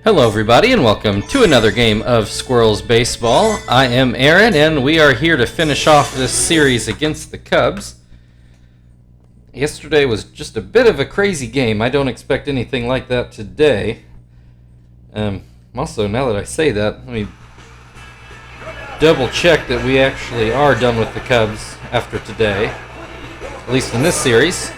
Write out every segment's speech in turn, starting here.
Hello everybody and welcome to another game of Squirrels Baseball. I am Aaron and we are here to finish off this series against the Cubs. Yesterday was just a bit of a crazy game. I don't expect anything like that today. Also, now that I say that, let me double check that we actually are done with the Cubs after today, at least in this series.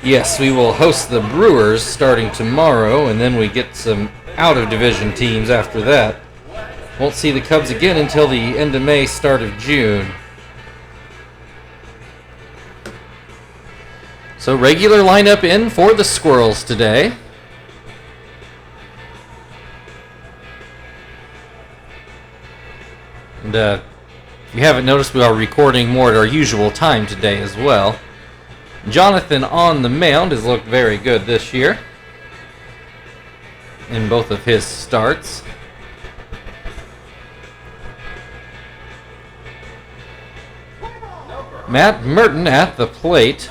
Yes, we will host the Brewers starting tomorrow, and then we get some out-of-division teams after that. Won't see the Cubs again until the end of May, start of June. So regular lineup in for the Squirrels today. And if you haven't noticed, we are recording more at our usual time today as well. Jonathan on the mound has looked very good this year in both of his starts. Matt Merton at the plate.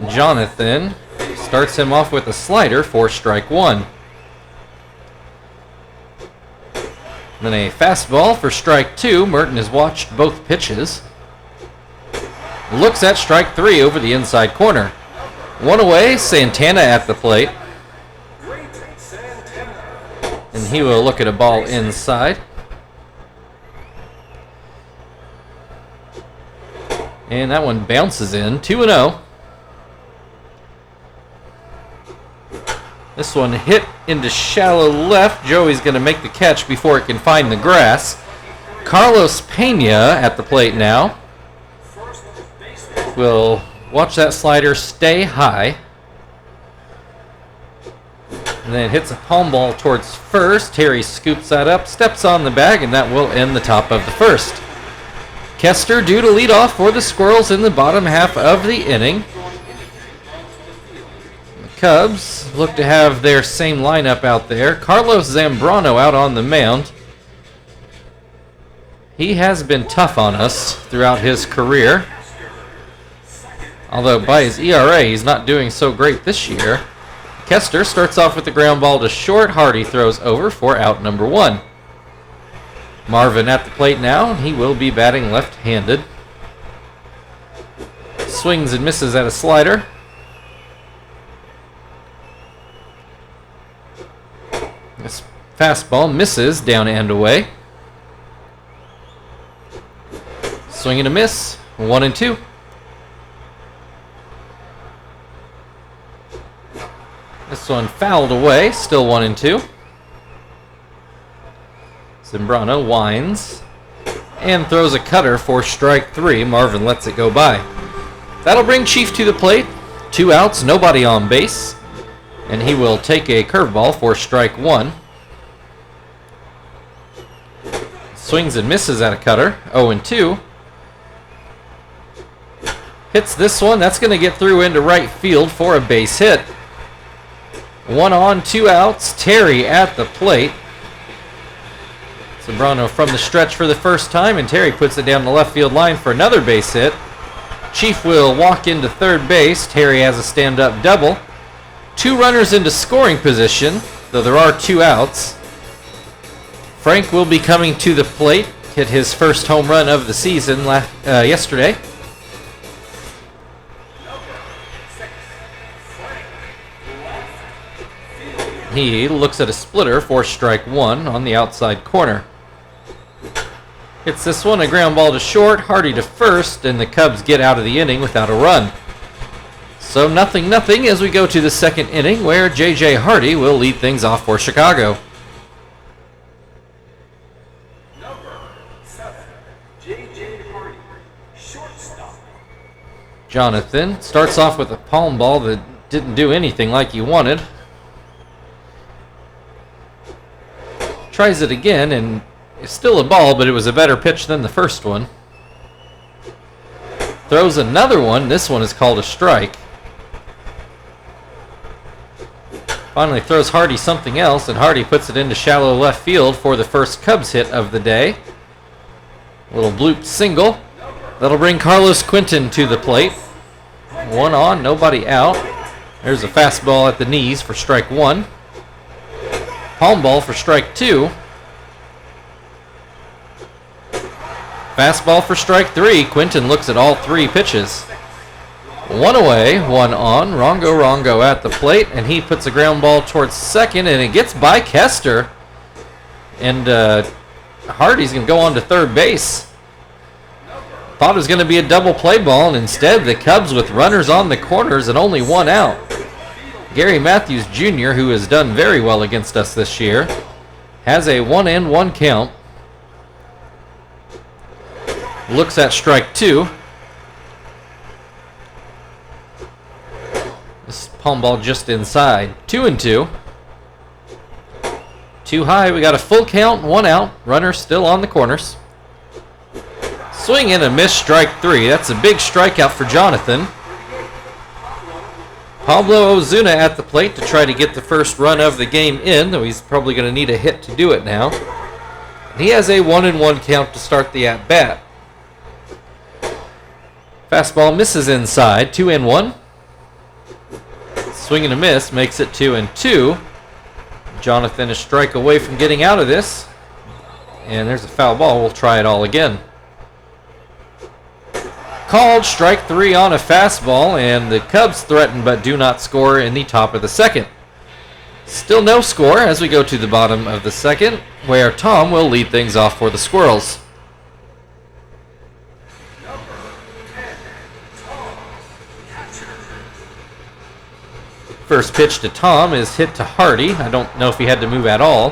Jonathan starts him off with a slider for strike one. Then a fastball for strike two. Merton has watched both pitches. Looks at strike three over the inside corner. One away, Santana at the plate. And he will look at a ball inside. And that one bounces in, 2-0. This one hit into shallow left. Joey's going to make the catch before it can find the grass. Carlos Pena at the plate now. Will watch that slider stay high. And then hits a palm ball towards first. Terry scoops that up, steps on the bag, and that will end the top of the first. Kester due to lead off for the Squirrels in the bottom half of the inning. The Cubs look to have their same lineup out there. Carlos Zambrano out on the mound. He has been tough on us throughout his career. Although by his ERA, he's not doing so great this year. Kester starts off with the ground ball to short. Hardy throws over for out number one. Marvin at the plate now. He will be batting left-handed. Swings and misses at a slider. This fastball misses down and away. Swing and a miss. 1-2. This one fouled away, still 1-2. Zambrano winds and throws a cutter for strike three. Marvin lets it go by. That'll bring Chief to the plate. 2 outs, nobody on base. And he will take a curveball for strike one. Swings and misses at a cutter, 0-2. Hits this one, that's going to get through into right field for a base hit. 1 on, 2 outs. Terry at the plate. Zambrano from the stretch for the first time, and Terry puts it down the left field line for another base hit. Chief will walk into third base. Terry has a stand-up double. 2 runners into scoring position, though there are 2 outs. Frank will be coming to the plate. Hit his first home run of the season yesterday. He looks at a splitter for strike one on the outside corner. Hits this one, a ground ball to short, Hardy to first, and the Cubs get out of the inning without a run. So 0-0 as we go to the second inning, where J.J. Hardy will lead things off for Chicago. Number 7, J.J. Hardy, shortstop. Jonathan starts off with a palm ball that didn't do anything like he wanted. Tries it again, and it's still a ball, but it was a better pitch than the first one. Throws another one. This one is called a strike. Finally throws Hardy something else, and Hardy puts it into shallow left field for the first Cubs hit of the day. A little bloop single. That'll bring Carlos Quinton to the plate. 1 on, nobody out. There's a fastball at the knees for strike 1. Palm ball for strike 2. Fastball for strike 3. Quinton looks at all 3 pitches. 1 away, 1 on. Rongo at the plate, and he puts a ground ball towards second, and it gets by Kester. And Hardy's going to go on to third base. Thought it was going to be a double play ball, and instead the Cubs with runners on the corners and only 1 out. Gary Matthews Jr., who has done very well against us this year, has a 1-1 count. Looks at strike 2. This palm ball just inside. 2-2. Too high. We got a full count, 1 out. Runner still on the corners. Swing and a miss, strike 3. That's a big strikeout for Jonathan. Pablo Ozuna at the plate to try to get the first run of the game in, though he's probably going to need a hit to do it now. He has a 1-1 count to start the at-bat. Fastball misses inside, 2-1. Swing and a miss makes it 2-2. Jonathan a strike away from getting out of this. And there's a foul ball. We'll try it all again. Called strike 3 on a fastball, and the Cubs threaten but do not score in the top of the second. Still no score as we go to the bottom of the second, where Tom will lead things off for the Squirrels. First pitch to Tom is hit to Hardy. I don't know if he had to move at all.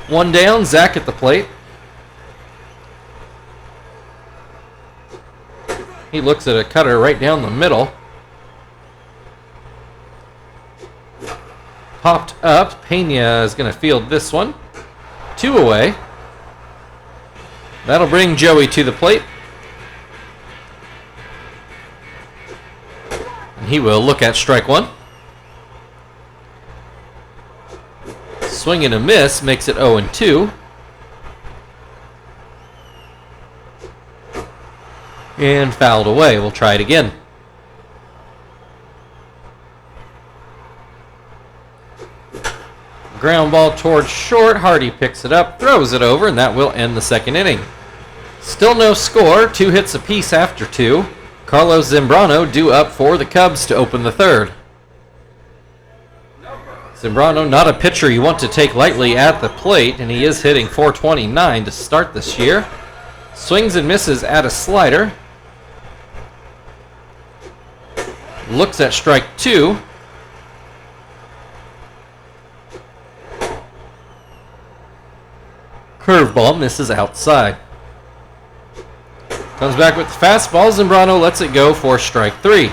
1 down, Zach at the plate. He looks at a cutter right down the middle. Popped up. Pena is going to field this one. 2 away. That'll bring Joey to the plate. And he will look at strike 1. Swing and a miss makes it 0-2. And fouled away. We'll try it again. Ground ball towards short. Hardy picks it up, throws it over, and that will end the second inning. Still no score. 2 hits apiece after 2. Carlos Zambrano due up for the Cubs to open the third. Zambrano, not a pitcher you want to take lightly at the plate, and he is hitting .429 to start this year. Swings and misses at a slider. Looks at strike 2. Curveball misses outside. Comes back with the fastball. Zambrano lets it go for strike 3.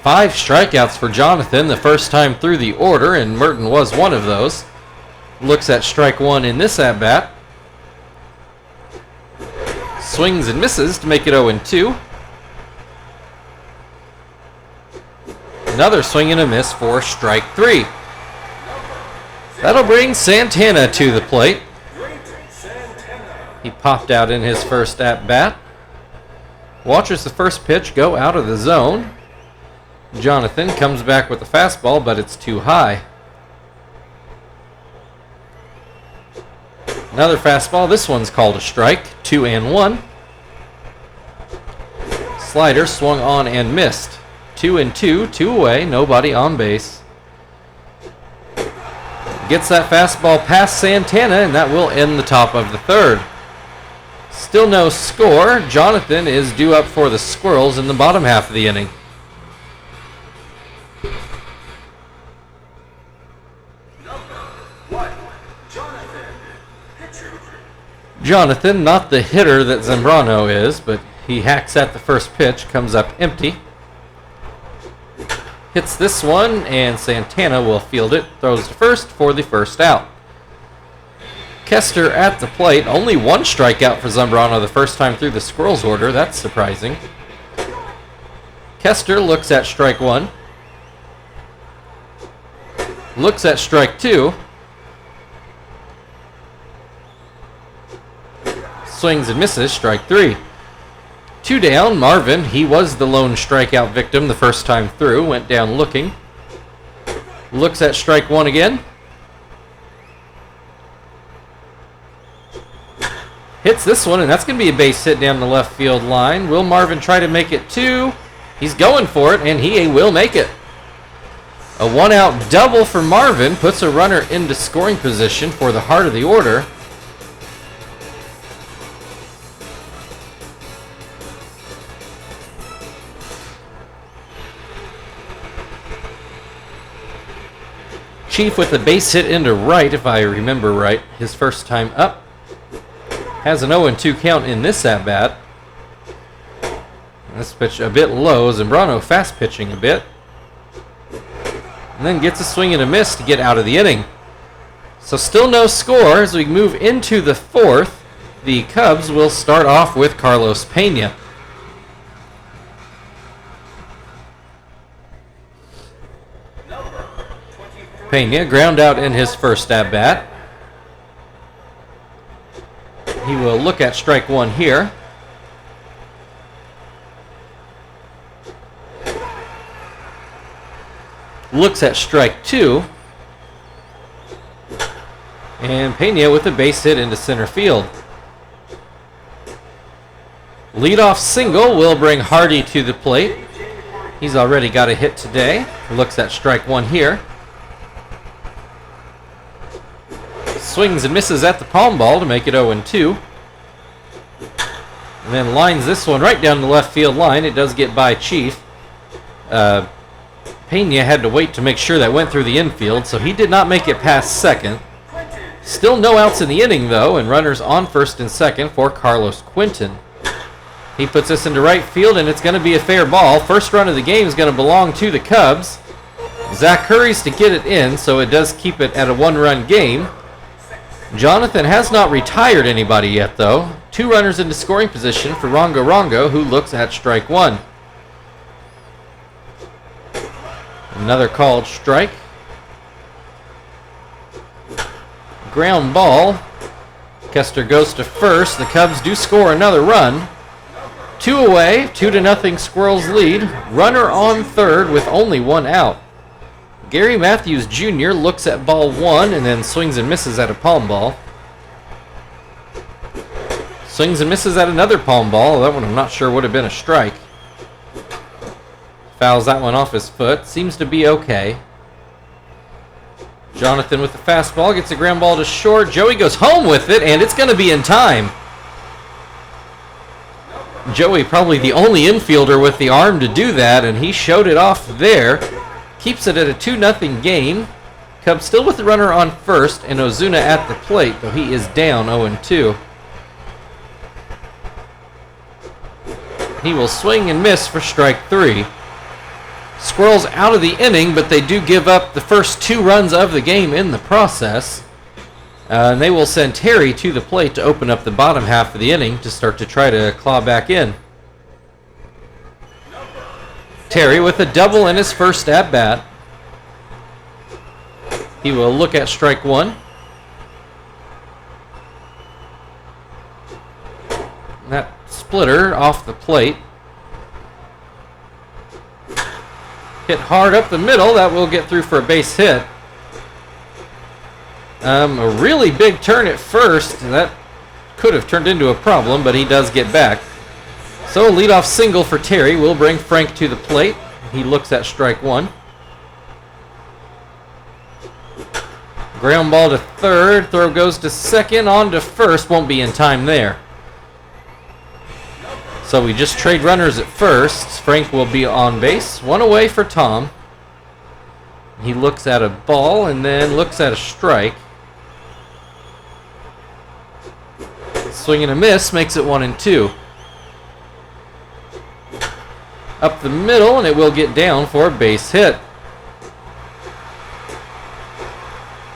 5 strikeouts for Jonathan, the first time through the order, and Merton was one of those. Looks at strike 1 in this at-bat. Swings and misses to make it 0-2. Another swing and a miss for strike 3. That'll bring Santana to the plate. He popped out in his first at-bat. Watches the first pitch go out of the zone. Jonathan comes back with a fastball, but it's too high. Another fastball. This one's called a strike. 2-1. Slider swung on and missed. 2-2. 2 away. Nobody on base. Gets that fastball past Santana, and that will end the top of the third. Still no score. Jonathan is due up for the Squirrels in the bottom half of the inning. Jonathan, not the hitter that Zambrano is, but he hacks at the first pitch, comes up empty. Hits this one, and Santana will field it, throws to first for the first out. Kester at the plate, only 1 strikeout for Zambrano the first time through the Squirrels order. That's surprising. Kester looks at strike 1. Looks at strike 2. Swings and misses, strike 3. Two down. Marvin, he was the lone strikeout victim the first time through. Went down looking. Looks at strike one again. Hits this one, and that's going to be a base hit down the left field line. Will Marvin try to make it two? He's going for it, and he will make it. A one-out double for Marvin puts a runner into scoring position for the heart of the order. Chief with a base hit into right, if I remember right, his first time up. Has an 0-2 count in this at-bat. This pitch a bit low. Zambrano fast pitching a bit. And then gets a swing and a miss to get out of the inning. So still no score as we move into the fourth. The Cubs will start off with Carlos Pena. Pena ground out in his first at-bat. He will look at strike one here. Looks at strike two. And Pena with a base hit into center field. Leadoff single will bring Hardy to the plate. He's already got a hit today. Looks at strike one here. Swings and misses at the palm ball to make it 0-2. And then lines this one right down the left field line. It does get by Chief. Pena had to wait to make sure that went through the infield, so he did not make it past second. Still no outs in the inning, though, and runners on first and second for Carlos Quinton. He puts this into right field, and it's going to be a fair ball. First run of the game is going to belong to the Cubs. Zach hurries to get it in, so it does keep it at a one-run game. Jonathan has not retired anybody yet, though. Two runners into scoring position for Rongo Rongo, who looks at strike one. Another called strike. Ground ball. Kester goes to first. The Cubs do score another run. Two away, 2-0 Squirrels lead. Runner on third with only one out. Gary Matthews Jr. looks at ball one and then swings and misses at a palm ball. Swings and misses at another palm ball. That one I'm not sure would have been a strike. Fouls that one off his foot. Seems to be okay. Jonathan with the fastball gets a ground ball to short. Joey goes home with it, and it's going to be in time. Joey probably the only infielder with the arm to do that, and he showed it off there. Keeps it at a 2-0 game. Cubs still with the runner on first, and Ozuna at the plate, though he is down 0-2. He will swing and miss for strike three. Squirrels out of the inning, but they do give up the first two runs of the game in the process. And they will send Terry to the plate to open up the bottom half of the inning to start to try to claw back in. Terry with a double in his first at-bat. He will look at strike one. That splitter off the plate. Hit hard up the middle. That will get through for a base hit. A really big turn at first. That could have turned into a problem, but he does get back. So a leadoff single for Terry will bring Frank to the plate. He looks at strike one. Ground ball to third. Throw goes to second. On to first. Won't be in time there. So we just trade runners at first. Frank will be on base. One away for Tom. He looks at a ball and then looks at a strike. Swing and a miss makes it 1-2. Up the middle, and it will get down for a base hit.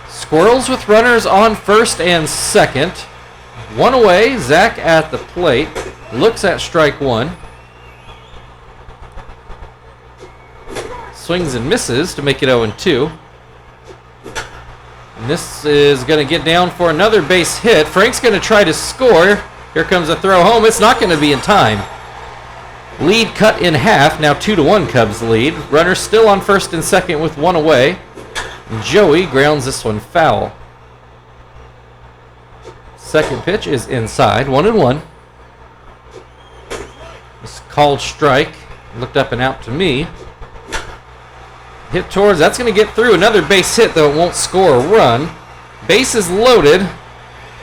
Squirrels with runners on first and second. One away, Zach at the plate. Looks at strike one. Swings and misses to make it 0-2. And this is going to get down for another base hit. Frank's going to try to score. Here comes a throw home. It's not going to be in time. Lead cut in half, now 2-1 Cubs lead. Runner still on first and second with one away. Joey grounds this one foul. Second pitch is inside, 1-1. This called strike, looked up and out to me. Hit towards, that's going to get through. Another base hit, though it won't score a run. Base is loaded.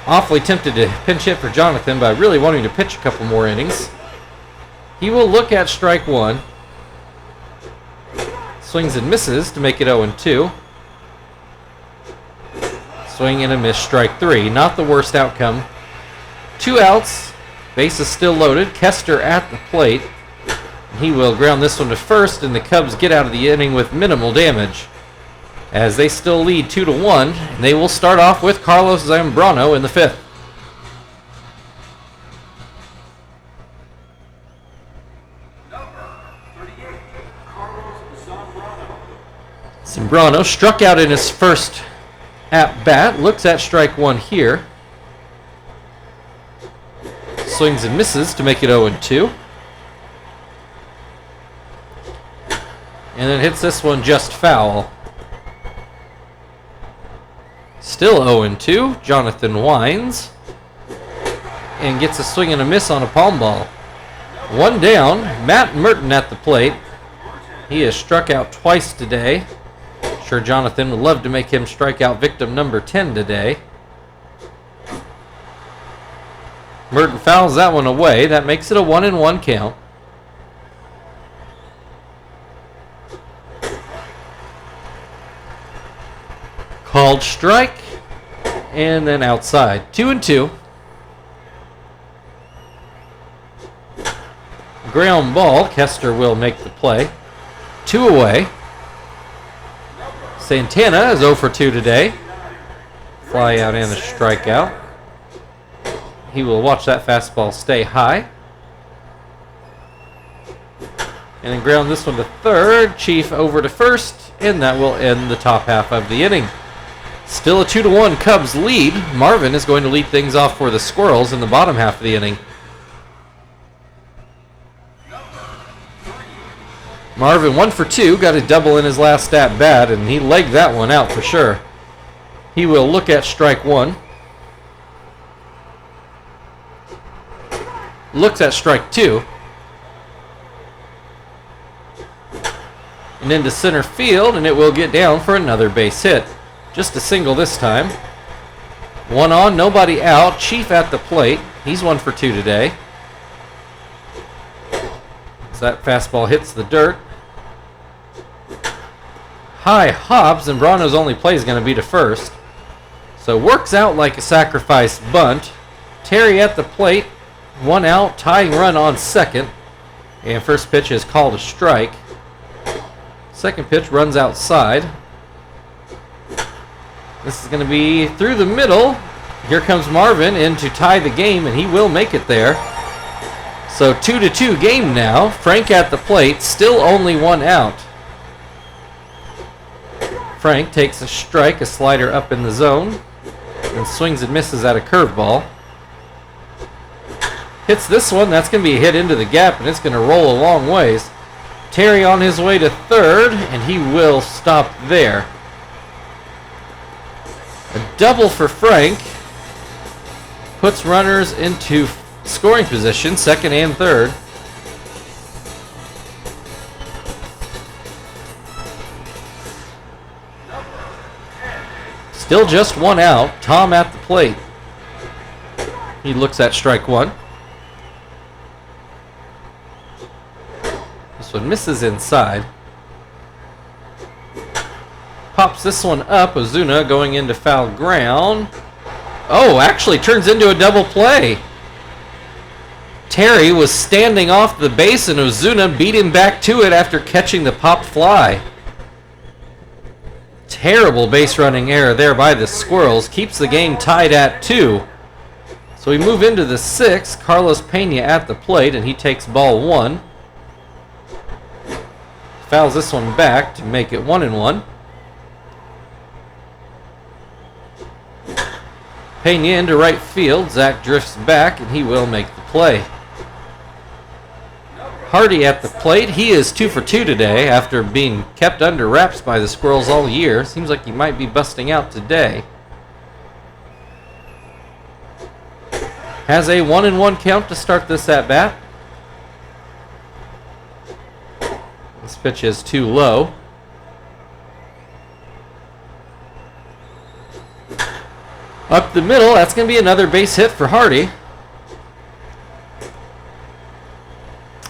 Awfully tempted to pinch hit for Jonathan, but really wanting to pitch a couple more innings. He will look at strike one. Swings and misses to make it 0-2. Swing and a miss, strike three. Not the worst outcome. 2 outs. Base is still loaded. Kester at the plate. He will ground this one to first, and the Cubs get out of the inning with minimal damage. As they still lead 2-1, and they will start off with Carlos Zambrano in the 5th. Number 38, Carlos Zambrano. Zambrano struck out in his first at-bat. Looks at strike one here. Swings and misses to make it 0-2. And then hits this one just foul. Still 0-2. Jonathan winds. And gets a swing and a miss on a palm ball. One down. Matt Merton at the plate. He has struck out twice today. Sure Jonathan would love to make him strikeout victim number 10 today. Merton fouls that one away. That makes it a 1-1 count. Called strike, and then outside. 2-2. Ground ball. Kester will make the play. 2 away. Santana is 0 for 2 today. Fly out and a strikeout. He will watch that fastball stay high. And then ground this one to third. Chief over to first, and that will end the top half of the inning. Still a 2-1 Cubs lead. Marvin is going to lead things off for the Squirrels in the bottom half of the inning. Marvin 1 for 2, got a double in his last at bat, and he legged that one out for sure. He will look at strike one. Looks at strike two. And into center field, and it will get down for another base hit. Just a single this time. 1 on, nobody out. Chief at the plate. He's 1 for 2 today. As that fastball hits the dirt. High hop. Zambrano's only play is going to be to first. So works out like a sacrifice bunt. Terry at the plate. 1 out. Tying run on second. And first pitch is called a strike. Second pitch runs outside. This is going to be through the middle. Here comes Marvin in to tie the game, and he will make it there. So 2-2 game now. Frank at the plate, still only 1 out. Frank takes a strike, a slider up in the zone, and swings and misses at a curveball. Hits this one, that's going to be a hit into the gap, and it's going to roll a long ways. Terry on his way to third, and he will stop there. A double for Frank. Puts runners into scoring position, second and third. Still just 1 out. Tom at the plate. He looks at strike one. This one misses inside. Pops this one up. Ozuna going into foul ground. Oh, actually turns into a double play. Terry was standing off the base and Ozuna beat him back to it after catching the popped fly. Terrible base running error there by the Squirrels. Keeps the game tied at 2. So we move into the 6th. Carlos Pena at the plate, and he takes ball 1. Fouls this one back to make it 1-1. Pena into right field. Zach drifts back, and he will make the play. Hardy at the plate. He is 2 for 2 today after being kept under wraps by the Squirrels all year. Seems like he might be busting out today. Has a 1-1 count to start this at bat. This pitch is too low. Up the middle, that's going to be another base hit for Hardy.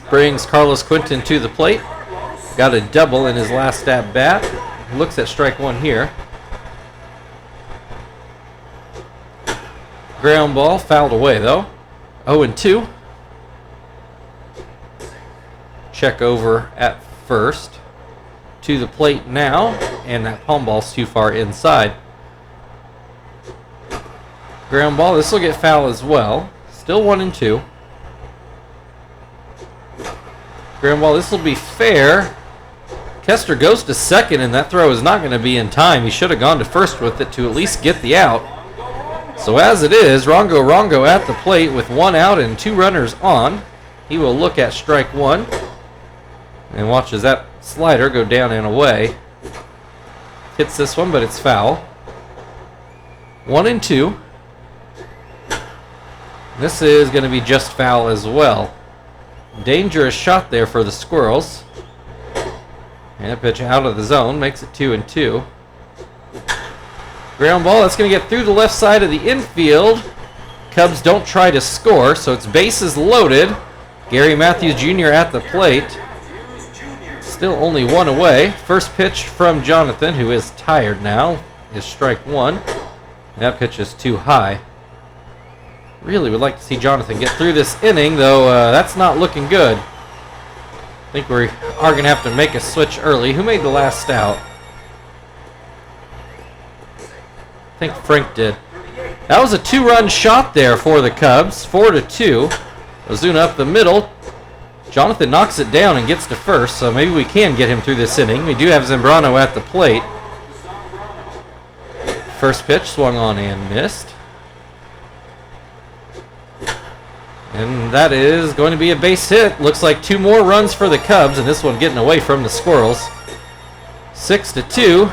Brings Carlos Quinton to the plate. Got a double in his last at bat. Looks at strike one here. Ground ball, fouled away though. 0-2. Check over at first. To the plate now, and that palm ball's too far inside. Ground ball, this will get foul as well. Still 1-2. Ground ball, this will be fair. Kester goes to second, and that throw is not going to be in time. He should have gone to first with it to at least get the out. So as it is, Rongo at the plate with 1 out and 2 runners on. He will look at strike one and watches that slider go down and away. Hits this one, but it's foul. 1-2. This is going to be just foul as well. Dangerous shot there for the Squirrels. And a pitch out of the zone makes it 2-2. Ground ball, that's going to get through the left side of the infield. Cubs don't try to score, so it's bases loaded. Gary Matthews Jr. at the plate. Still only 1 away. First pitch from Jonathan, who is tired now, is strike one. That pitch is too high. Really would like to see Jonathan get through this inning, though that's not looking good. I think we are going to have to make a switch early. Who made the last out? I think Frank did. That was a 2-run shot there for the Cubs. 4-2. Ozuna up the middle. Jonathan knocks it down and gets to first, so maybe we can get him through this inning. We do have Zambrano at the plate. First pitch swung on and missed. And that is going to be a base hit. Looks like 2 more runs for the Cubs, and this one getting away from the Squirrels. 6-2.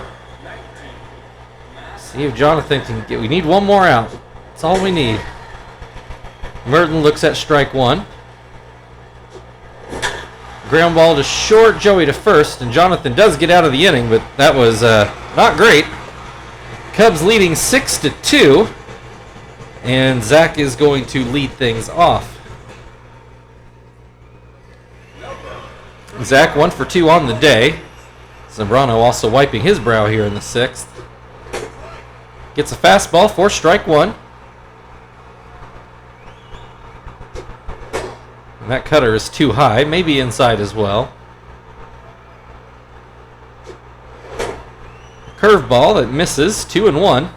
See if Jonathan can get. We need 1 more out. That's all we need. Merton looks at strike one. Ground ball to short, Joey to first, and Jonathan does get out of the inning, but that was not great. Cubs leading 6-2. And Zach is going to lead things off. Zach 1 for 2 on the day. Zambrano also wiping his brow here in the 6th. Gets a fastball for strike one. And that cutter is too high, maybe inside as well. Curveball that misses, 2-1.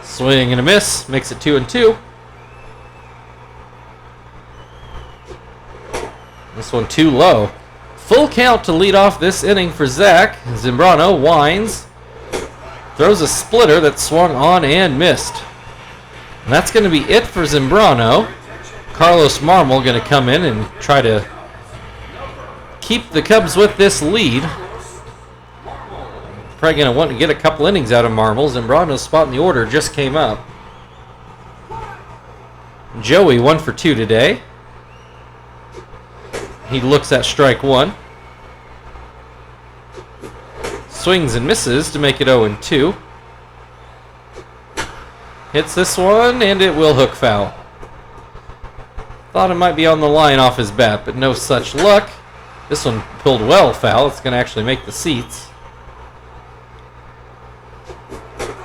Swing and a miss, makes it 2-2. This one too low. Full count to lead off this inning for Zach. Zambrano winds, throws a splitter that swung on and missed. And that's going to be it for Zambrano. Carlos Marmol going to come in and try to keep the Cubs with this lead. Probably going to want to get a couple innings out of Marmol. Zambrano's spot in the order just came up. Joey 1 for 2 today. He looks at strike one. Swings and misses to make it 0-2. Hits this one, and it will hook foul. Thought it might be on the line off his bat, but no such luck. This one pulled well foul. It's going to actually make the seats.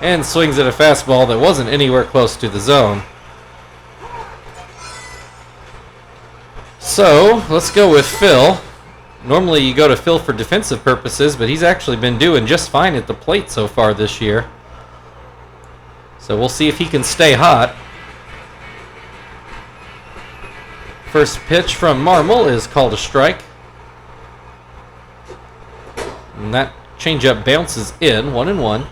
And swings at a fastball that wasn't anywhere close to the zone. So, let's go with Phil. Normally you go to Phil for defensive purposes, but he's actually been doing just fine at the plate so far this year. So we'll see if he can stay hot. First pitch from Marmol is called a strike. And that changeup bounces in, 1-1.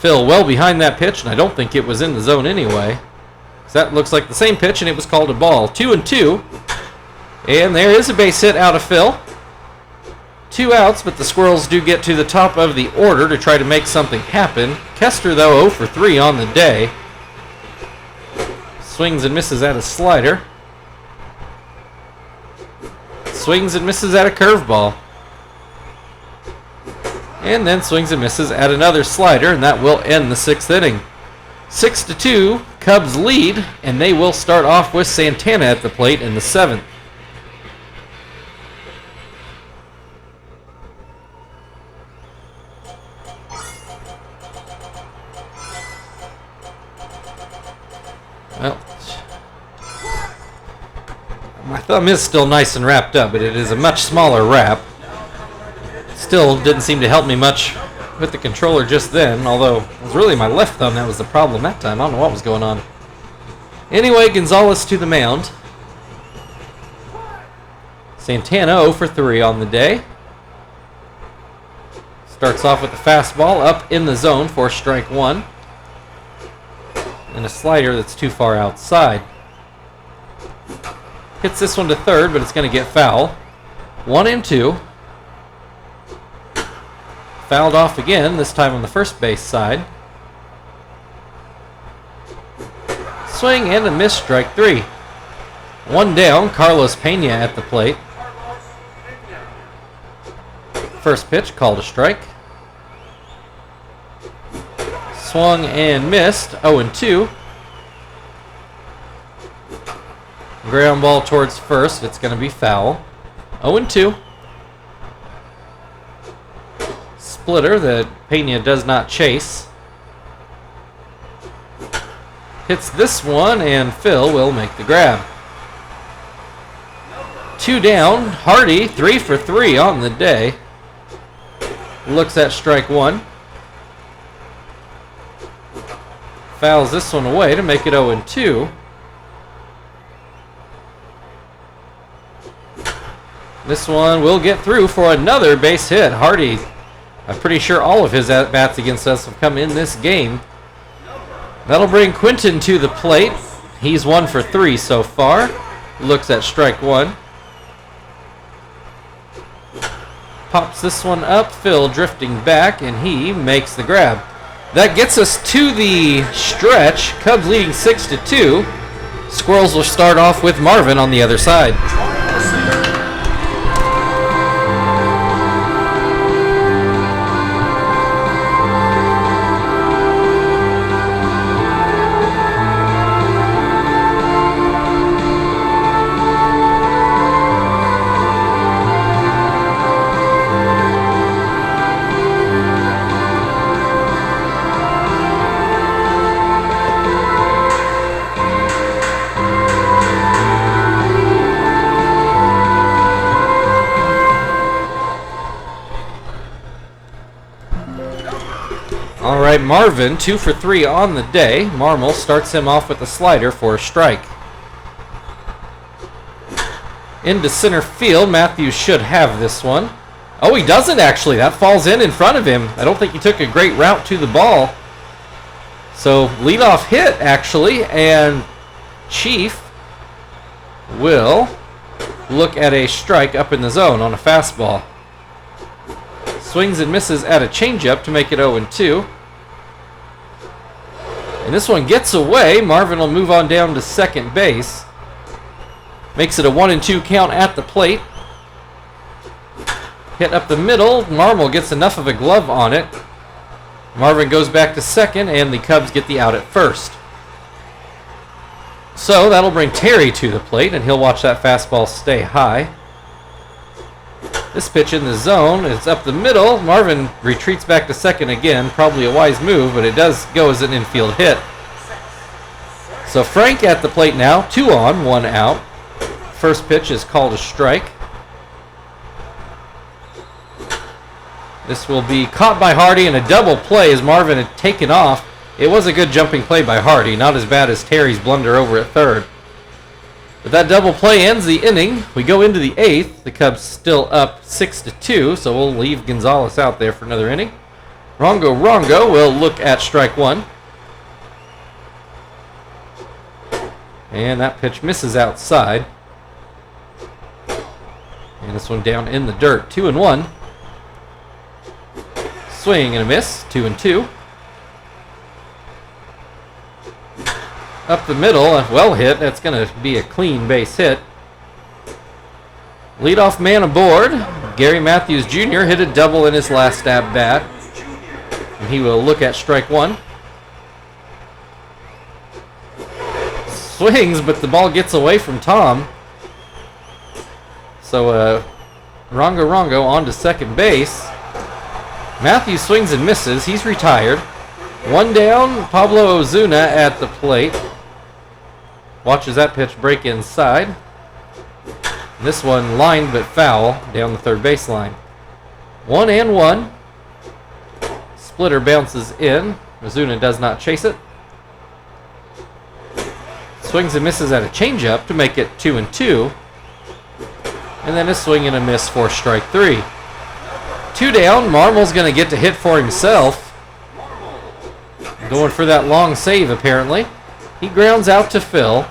Phil well behind that pitch, and I don't think it was in the zone anyway. So that looks like the same pitch, and it was called a ball. 2-2. And there is a base hit out of Phil. 2 outs, but the Squirrels do get to the top of the order to try to make something happen. Kester, though, 0 for 3 on the day. Swings and misses at a slider. Swings and misses at a curveball. And then swings and misses at another slider, and that will end the 6th inning. 6-2, Cubs lead, and they will start off with Santana at the plate in the 7th. Well, my thumb is still nice and wrapped up, but it is a much smaller wrap. Still didn't seem to help me much with the controller just then, although it was really my left thumb that was the problem that time. I don't know what was going on. Anyway, Gonzalez to the mound. Santana 0 for 3 on the day. Starts off with a fastball up in the zone for strike 1. And a slider that's too far outside. Hits this one to third, but it's going to get foul. 1-2. Fouled off again, this time on the first base side. Swing and a miss, strike 3. 1 down, Carlos Pena at the plate. First pitch, called a strike. Swung and missed, 0-2. Ground ball towards first, it's going to be foul. 0-2. Splitter that Pena does not chase. Hits this one, and Phil will make the grab. 2 down, Hardy 3 for 3 on the day. Looks at strike 1. Fouls this one away to make it 0-2. This one will get through for another base hit. Hardy, I'm pretty sure all of his at-bats against us have come in this game. That'll bring Quinton to the plate. He's 1 for 3 so far. Looks at strike 1. Pops this one up. Phil drifting back, and he makes the grab. That gets us to the stretch. Cubs leading 6-2. Squirrels will start off with Marvin on the other side. All right, Marvin, 2 for 3 on the day. Marmol starts him off with a slider for a strike. Into center field, Matthews should have this one. Oh, he doesn't actually. That falls in front of him. I don't think he took a great route to the ball. So, leadoff hit, actually, and Chief will look at a strike up in the zone on a fastball. Swings and misses at a changeup to make it 0-2. And this one gets away. Marvin will move on down to second base. Makes it a 1-2 count at the plate. Hit up the middle. Marmol gets enough of a glove on it. Marvin goes back to second, and the Cubs get the out at first. So that'll bring Terry to the plate, and he'll watch that fastball stay high. This pitch in the zone, it's up the middle. Marvin retreats back to second again. Probably a wise move, but it does go as an infield hit. So Frank at the plate now, 2 on, 1 out. First pitch is called a strike. This will be caught by Hardy, and a double play as Marvin had taken off. It was a good jumping play by Hardy, not as bad as Terry's blunder over at third. But that double play ends the inning. We go into the 8th. The Cubs still up 6-2, so we'll leave Gonzalez out there for another inning. Rongo will look at strike one. And that pitch misses outside. And this one down in the dirt. 2-1. Swing and a miss. 2-2. Up the middle, well hit. That's going to be a clean base hit. Leadoff man aboard. Gary Matthews Jr. hit a double in his last at bat. And he will look at strike one. Swings, but the ball gets away from Tom. So Rongo on to second base. Matthews swings and misses. He's retired. One down. Pablo Ozuna at the plate. Watches that pitch break inside. This one lined but foul down the third baseline. 1-1. Splitter bounces in. Ozuna does not chase it. Swings and misses at a changeup to make it 2-2. And then a swing and a miss for strike three. 2 down. Marmol's going to get to hit for himself. Going for that long save, apparently. He grounds out to Phil.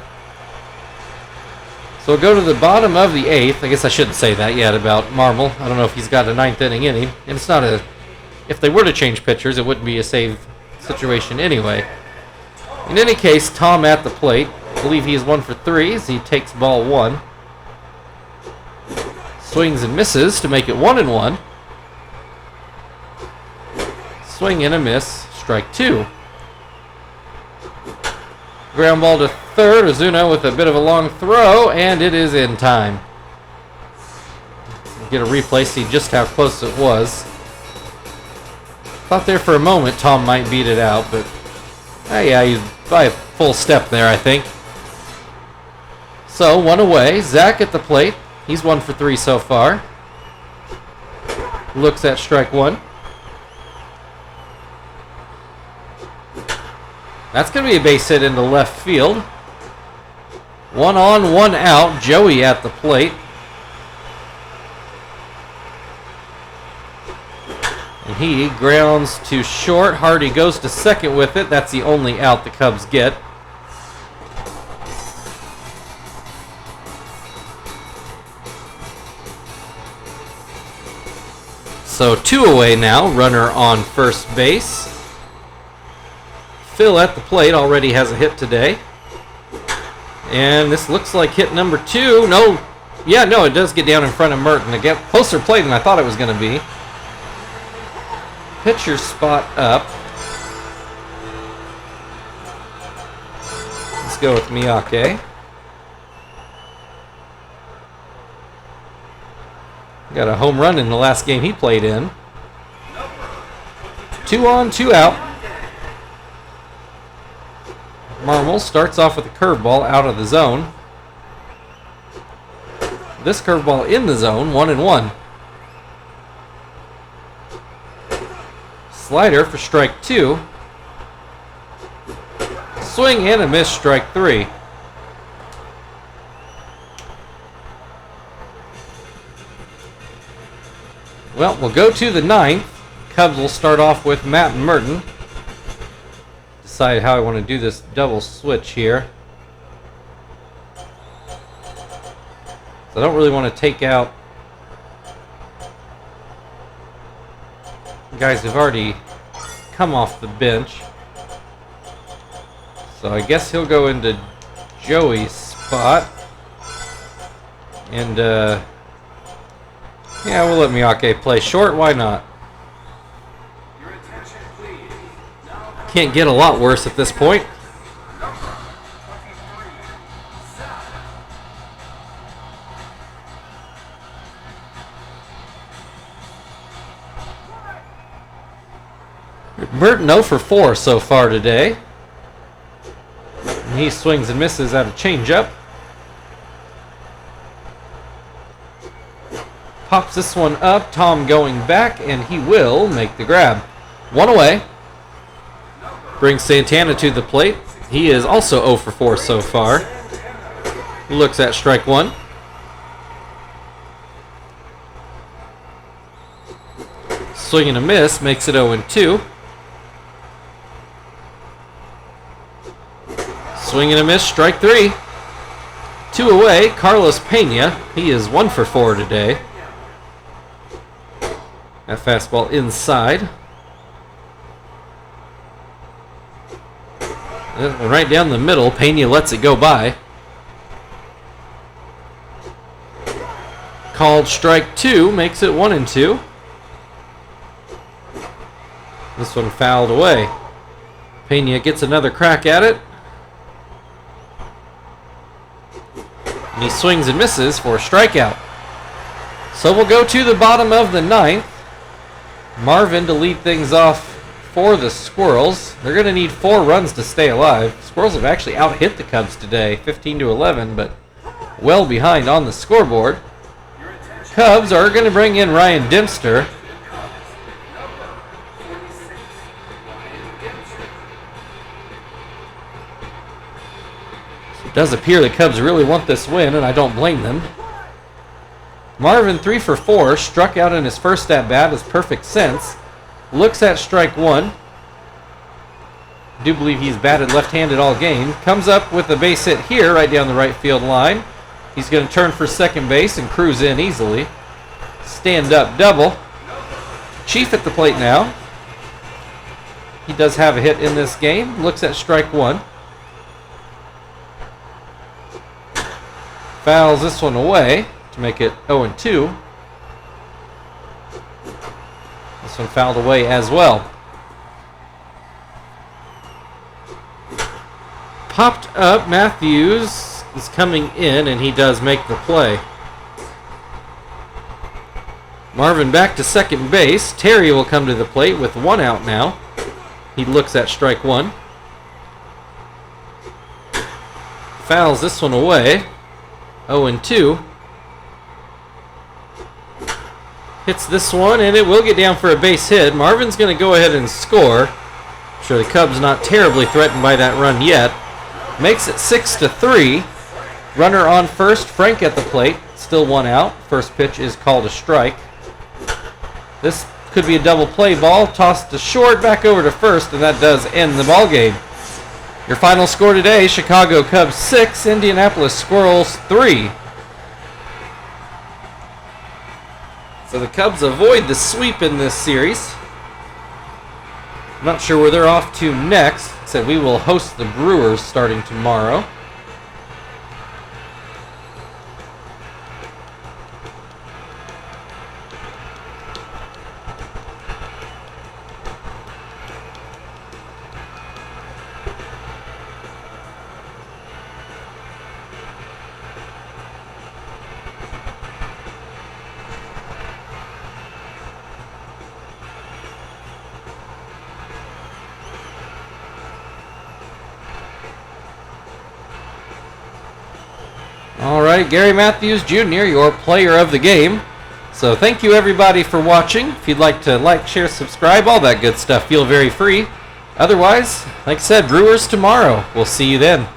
So we'll go to the bottom of the 8th. I guess I shouldn't say that yet about Marmol. I don't know if he's got a 9th inning in him. And it's not a... If they were to change pitchers, it wouldn't be a save situation anyway. In any case, Tom at the plate. I believe he is 1 for 3 as he takes ball 1. Swings and misses to make it 1-1. Swing and a miss. Strike 2. Ground ball to third. Ozuna with a bit of a long throw, and it is in time. Get a replay, see just how close it was. Thought there for a moment Tom might beat it out, but yeah, he's by a full step there, I think. So, 1 away. Zach at the plate. He's 1 for 3 so far. Looks at strike 1. That's going to be a base hit into left field. 1 on, 1 out. Joey at the plate. And he grounds to short. Hardy goes to second with it. That's the only out the Cubs get. So 2 away now. Runner on first base. Phil at the plate already has a hit today. And this looks like hit number 2. No. Yeah, no, it does get down in front of Merton. It gets closer plate than I thought it was going to be. Pitcher spot up. Let's go with Miyake. Got a home run in the last game he played in. 2 on, 2 out. Marmol starts off with a curveball out of the zone. This curveball in the zone, 1-1. Slider for strike 2. Swing and a miss, strike 3. Well, we'll go to the 9th. Cubs will start off with Matt Merton. Decide how I want to do this double switch here. So I don't really want to take out guys who've already come off the bench. So I guess he'll go into Joey's spot. And yeah, we'll let Miyake play short. Why not? Can't get a lot worse at this point. Merton 0 for 4 so far today. And he swings and misses at a changeup. Pops this one up. Tom going back, and he will make the grab. 1 away. Brings Santana to the plate. He is also 0 for 4 so far. Looks at strike 1. Swing and a miss, makes it 0-2. Swing and a miss, strike 3. 2 away, Carlos Pena. He is 1 for 4 today. That fastball inside. Right down the middle, Pena lets it go by. Called strike 2, makes it 1-2. This one fouled away. Pena gets another crack at it. And he swings and misses for a strikeout. So we'll go to the bottom of the 9th. Marvin to lead things off for the Squirrels. They're going to need 4 runs to stay alive. Squirrels have actually out-hit the Cubs today, 15-11, but well behind on the scoreboard. Cubs are going to bring in Ryan Dempster. It does appear the Cubs really want this win, and I don't blame them. Marvin 3 for 4, struck out in his first at-bat as perfect sense. Looks at strike 1. I do believe he's batted left-handed all game. Comes up with a base hit here right down the right field line. He's going to turn for second base and cruise in easily. Stand-up double. Chief at the plate now. He does have a hit in this game. Looks at strike 1. Fouls this one away to make it 0-2. This one fouled away as well. Popped up, Matthews is coming in, and he does make the play. Marvin back to second base. Terry will come to the plate with 1 out now. He looks at strike 1. Fouls this one away. 0-2. Hits this one, and it will get down for a base hit. Marvin's going to go ahead and score. I'm sure the Cubs not terribly threatened by that run yet. Makes it 6-3. Runner on first, Frank at the plate. Still 1 out. First pitch is called a strike. This could be a double play ball. Tossed to short, back over to first, and that does end the ball game. Your final score today, Chicago Cubs 6, Indianapolis Squirrels 3. So the Cubs avoid the sweep in this series. I'm not sure where they're off to next. So we will host the Brewers starting tomorrow. All right, Gary Matthews Jr., your player of the game. So thank you everybody for watching. If you'd like to like, share, subscribe, all that good stuff, feel very free. Otherwise, like I said, Brewers tomorrow. We'll see you then.